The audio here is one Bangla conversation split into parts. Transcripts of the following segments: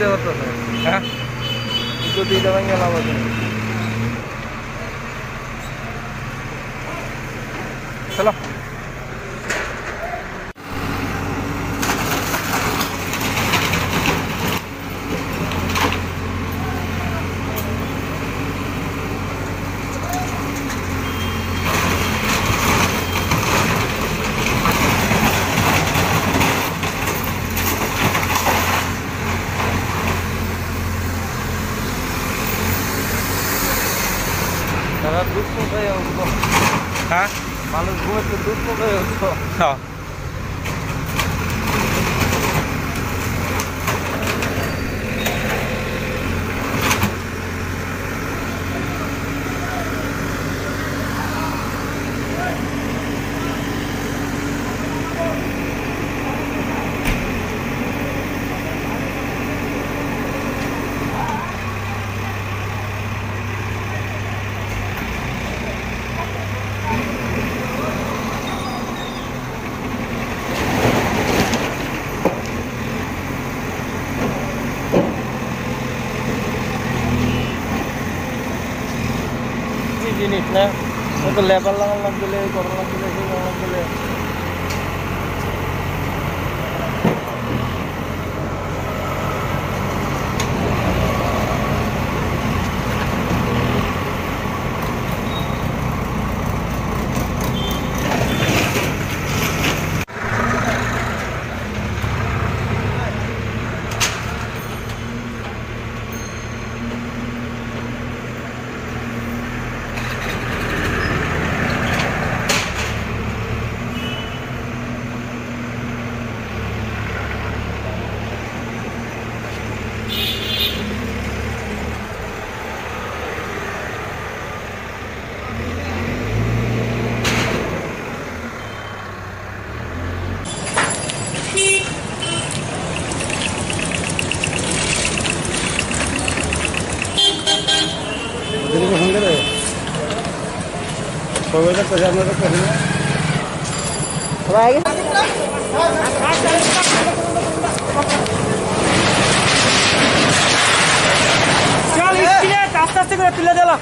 দিতে পারতো না। হ্যাঁ যদি এটা ভেঙে লাভ আছে। চলো তারা দুধ কোথায় উঠবো? হ্যাঁ মানুষ ঘুমেছে দুধ কোথায় উঠবো? হ্যাঁ কি জিনিস না তো লেবার লাগান লাগলে গরম লাগলে সেই গরম লাগলে আস্তে আস্তে করে তুলে দিলাম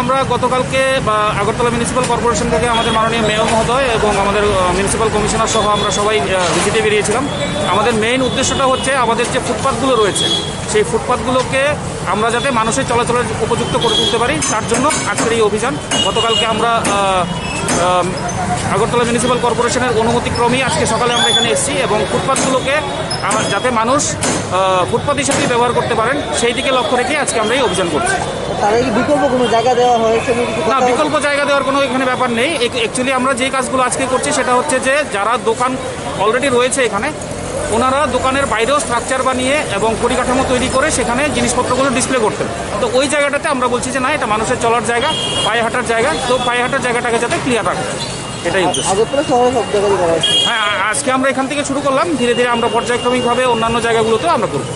আমরা গতকালকে আগরতলা মিউনিসিপ্যাল কর্পোরেশন থেকে আমাদের মাননীয় মেয়র মহোদয় এবং আমাদের মিউনিসিপ্যাল কমিশনার সহ আমরা সবাই ভিজিটে বেরিয়েছিলাম। আমাদের মেইন উদ্দেশ্যটা হচ্ছে আমাদের যে ফুটপাথগুলো রয়েছে সেই ফুটপাথগুলোকে আমরা যাতে মানুষের চলাচলের উপযুক্ত করে তুলতে পারি, তার জন্য আজকের এই অভিযান। গতকালকে আমরা আগরতলা মিউনিসিপ্যাল কর্পোরেশনের অনুমতিক্রমেই আজকে সকালে আমরা এখানে এসেছি এবং ফুটপাথগুলোকে যাতে মানুষ ফুটপাথ হিসেবেই ব্যবহার করতে পারেন সেই দিকে লক্ষ্য রেখে আজকে আমরা এই অভিযান করছি। তারা কি বিকল্প কোনো জায়গা দেওয়া হয়েছে? না, বিকল্প জায়গা দেওয়ার কোনো এখানে ব্যাপার নেই। অ্যাকচুয়ালি আমরা যে কাজগুলো আজকে করছি সেটা হচ্ছে যে যারা দোকান অলরেডি রয়েছে এখানে, ওনারা দোকানের বাইরেও স্ট্রাকচার বানিয়ে এবং পরিকাঠামো তৈরি করে সেখানে জিনিসপত্রগুলো ডিসপ্লে করতেন। তো ওই জায়গাটাতে আমরা বলছি যে না, এটা মানুষের চলার জায়গা, পায়ে হাঁটার জায়গা, তো পায়ে হাঁটার জায়গাটাকে যাতে ক্লিয়ার রাখে, এটাই উদ্দেশ্য। আগরতলা শহরে সব জায়গায় করা হয়েছে। হ্যাঁ, আজকে আমরা এখান থেকে শুরু করলাম, ধীরে ধীরে আমরা পর্যায়ক্রমিকভাবে অন্যান্য জায়গাগুলোতেও আমরা করব।